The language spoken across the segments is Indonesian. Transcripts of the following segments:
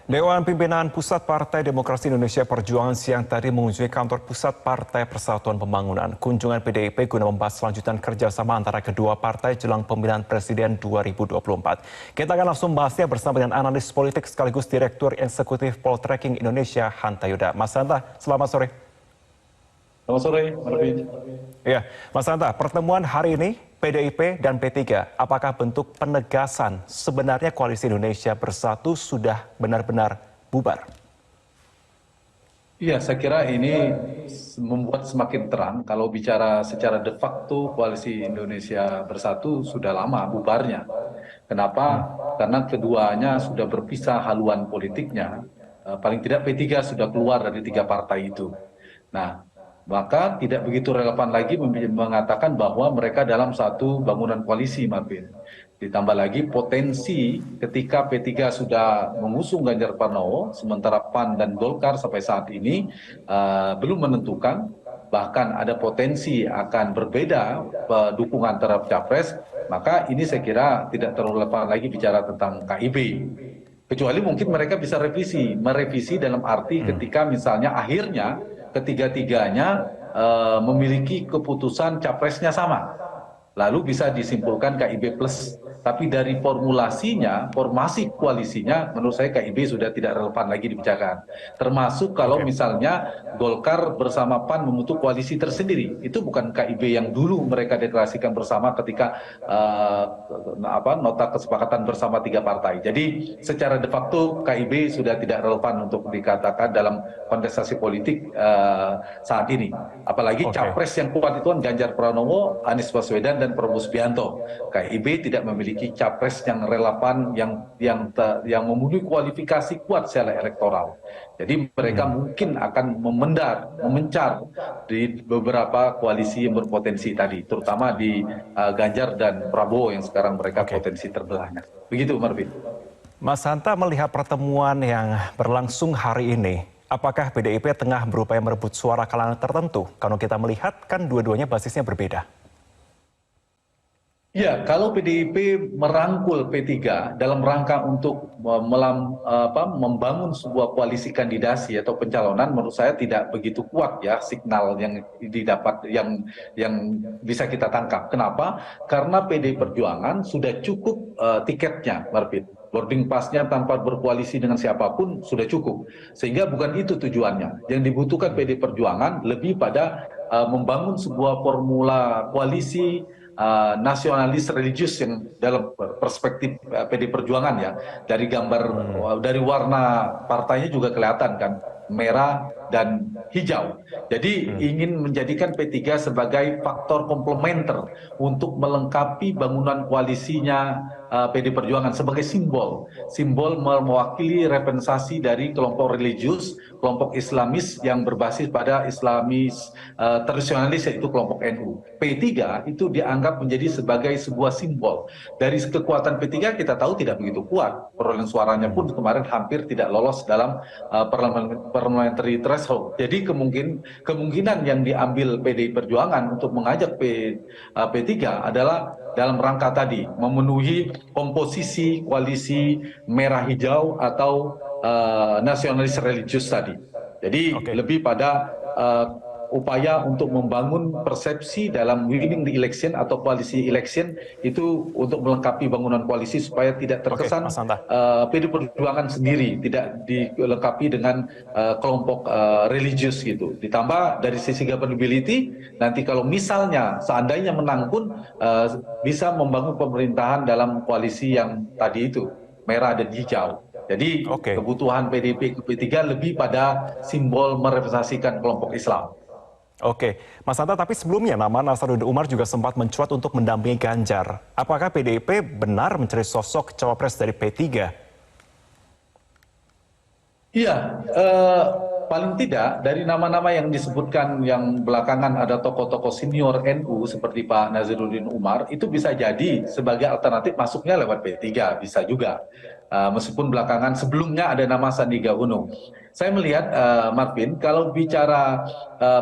Dewan Pimpinan Pusat Partai Demokrasi Indonesia Perjuangan siang tadi mengunjungi kantor Pusat Partai Persatuan Pembangunan. Kunjungan PDIP guna membahas selanjutan kerjasama antara kedua partai jelang pemilihan presiden 2024. Kita akan langsung bahasnya bersama dengan analis politik sekaligus Direktur Eksekutif Poltreking Indonesia, Hanta Yuda. Mas Hanta, selamat sore. Selamat sore, Marvin. Ya, Mas Hanta, pertemuan hari ini PDIP dan P3, apakah bentuk penegasan sebenarnya Koalisi Indonesia Bersatu sudah benar-benar bubar? Iya, saya kira ini membuat semakin terang kalau bicara secara de facto Koalisi Indonesia Bersatu sudah lama bubarnya. Kenapa? Karena keduanya sudah berpisah haluan politiknya. Paling tidak P3 sudah keluar dari tiga partai itu. Nah, maka tidak begitu relevan lagi mengatakan bahwa mereka dalam satu bangunan koalisi, Marvin. Ditambah lagi potensi ketika P3 sudah mengusung Ganjar Pranowo, sementara PAN dan Golkar sampai saat ini belum menentukan, bahkan ada potensi akan berbeda dukungan terhadap Capres, maka ini saya kira tidak terlalu relevan lagi bicara tentang KIB. Kecuali mungkin mereka bisa merevisi dalam arti ketika misalnya akhirnya ketiga-tiganya memiliki keputusan capresnya sama. Lalu bisa disimpulkan KIB plus. Tapi dari formulasinya, formasi koalisinya, menurut saya KIB sudah tidak relevan lagi dibicarakan. Termasuk kalau misalnya Golkar bersama PAN membentuk koalisi tersendiri. Itu bukan KIB yang dulu mereka deklarasikan bersama ketika nota kesepakatan bersama tiga partai. Jadi secara de facto KIB sudah tidak relevan untuk dikatakan dalam kontestasi politik saat ini. Apalagi capres yang kuat itu kan Ganjar Pranowo, Anies Baswedan, dan Prabowo Subianto. KIB tidak memiliki capres yang relevan yang memenuhi kualifikasi kuat secara elektoral. Jadi mereka mungkin akan memencar di beberapa koalisi yang berpotensi tadi, terutama di Ganjar dan Prabowo yang sekarang mereka potensi terbelahnya. Begitu, Marvin. Mas Hanta melihat pertemuan yang berlangsung hari ini, apakah PDIP tengah berupaya merebut suara kalangan tertentu? Kalau kita melihat kan dua-duanya basisnya berbeda. Ya, kalau PDIP merangkul P3 dalam rangka untuk membangun sebuah koalisi kandidasi atau pencalonan, menurut saya tidak begitu kuat ya signal yang didapat yang bisa kita tangkap. Kenapa? Karena PDI Perjuangan sudah cukup tiketnya, Marvin. Boarding pass-nya tanpa berkoalisi dengan siapapun sudah cukup. Sehingga bukan itu tujuannya. Yang dibutuhkan PDI Perjuangan lebih pada membangun sebuah formula koalisi nasionalis religius yang dalam perspektif PD Perjuangan ya, dari gambar dari warna partainya juga kelihatan kan, merah dan hijau. Jadi ingin menjadikan P3 sebagai faktor komplementer untuk melengkapi bangunan koalisinya PD Perjuangan sebagai simbol mewakili representasi dari kelompok religius, kelompok Islamis yang berbasis pada Islamis tradisionalis, yaitu kelompok NU. P3 itu dianggap menjadi sebagai sebuah simbol. Dari kekuatan P3 kita tahu tidak begitu kuat. Perolehan suaranya pun kemarin hampir tidak lolos dalam parliamentary threshold. Jadi kemungkinan yang diambil PDI Perjuangan untuk mengajak P3 adalah dalam rangka tadi memenuhi komposisi koalisi merah hijau atau nasionalis religius tadi. Jadi lebih pada upaya untuk membangun persepsi dalam winning the election atau koalisi election itu untuk melengkapi bangunan koalisi supaya tidak terkesan PD Perjuangan sendiri, tidak dilengkapi dengan kelompok religius gitu. Ditambah dari sisi governability, nanti kalau misalnya seandainya menang pun bisa membangun pemerintahan dalam koalisi yang tadi itu, merah dan hijau. Jadi kebutuhan PDIP ke P3 lebih pada simbol merepresentasikan kelompok Islam. Oke, Mas Hanta, tapi sebelumnya nama Nasaruddin Umar juga sempat mencuat untuk mendampingi Ganjar. Apakah PDIP benar mencari sosok cawapres dari P3? Iya, paling tidak dari nama-nama yang disebutkan yang belakangan ada tokoh-tokoh senior NU seperti Pak Nasaruddin Umar, itu bisa jadi sebagai alternatif masuknya lewat P3, bisa juga. Meskipun belakangan sebelumnya ada nama Sandiaga Uno. Saya melihat, Marvin, kalau bicara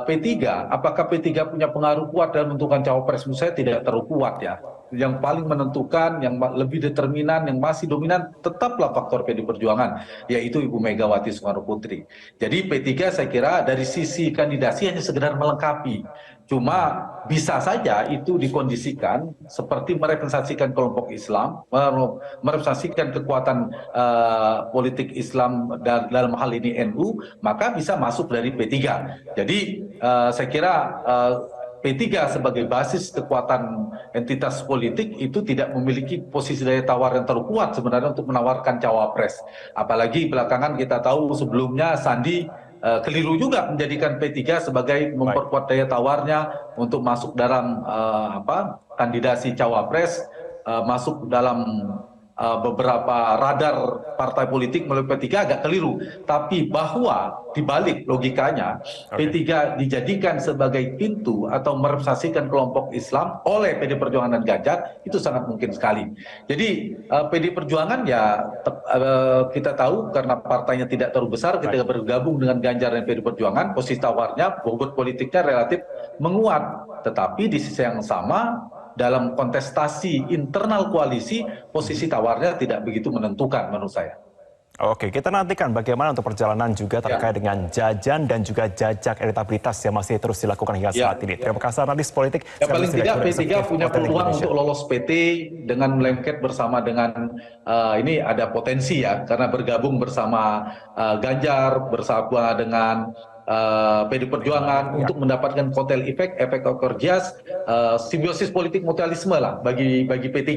P3, apakah P3 punya pengaruh kuat dalam menentukan cawapres? Menurut saya tidak terlalu kuat ya. yang paling menentukan, yang lebih determinan, yang masih dominan tetaplah faktor PDI Perjuangan, yaitu Ibu Megawati Soekarno Putri. Jadi P3 saya kira dari sisi kandidasi hanya sekedar melengkapi. Cuma bisa saja itu dikondisikan seperti merepresentasikan kelompok Islam, merepresentasikan kekuatan politik Islam dalam hal ini NU, maka bisa masuk dari P3. Jadi saya kira P3 sebagai basis kekuatan entitas politik itu tidak memiliki posisi daya tawar yang terlalu kuat sebenarnya untuk menawarkan cawapres. Apalagi belakangan kita tahu sebelumnya Sandi keliru juga menjadikan P3 sebagai memperkuat daya tawarnya untuk masuk dalam kandidasi cawapres, masuk dalam beberapa radar partai politik melalui P3 agak keliru. Tapi bahwa dibalik logikanya P3 dijadikan sebagai pintu atau merepresentasikan kelompok Islam oleh PD Perjuangan dan Ganjar, itu sangat mungkin sekali. Jadi PD Perjuangan ya kita tahu karena partainya tidak terlalu besar, ketika bergabung dengan Ganjar dan PD Perjuangan, posisi tawarnya, bobot politiknya relatif menguat. Tetapi di sisi yang sama, dalam kontestasi internal koalisi, posisi tawarnya tidak begitu menentukan menurut saya. Oke, kita nantikan bagaimana untuk perjalanan juga terkait dengan jajan dan juga jajak elektabilitas yang masih terus dilakukan hingga saat ini. Terima kasih analis politik. Ya, paling tidak P3 punya peluang untuk lolos PT dengan melengket bersama dengan ini ada potensi ya, karena bergabung bersama Ganjar, bersama dengan PD Perjuangan untuk mendapatkan kotel efek ekor jas, simbiosis politik mutualisme lah bagi P3,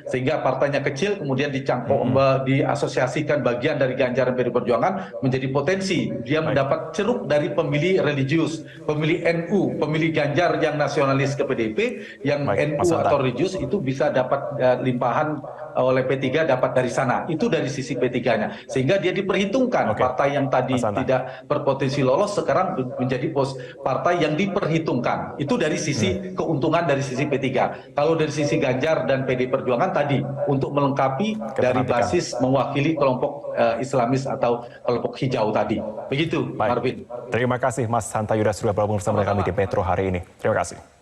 sehingga partainya kecil kemudian diasosiasikan bagian dari Ganjar dan PD Perjuangan menjadi potensi dia mendapat ceruk dari pemilih religius, pemilih NU, pemilih Ganjar yang nasionalis ke PDIP, yang NU atau religius itu bisa dapat limpahan oleh P3 dapat dari sana. Itu dari sisi P3-nya. Sehingga dia diperhitungkan partai yang tadi tidak berpotensi lolos sekarang menjadi partai yang diperhitungkan. Itu dari sisi keuntungan dari sisi P3. Kalau dari sisi Ganjar dan PD Perjuangan tadi untuk melengkapi dari basis mewakili kelompok Islamis atau kelompok hijau tadi. Begitu, Marvin. Terima kasih Mas Hanta Yuda sudah bergabung bersama kami di Metro hari ini. Terima kasih.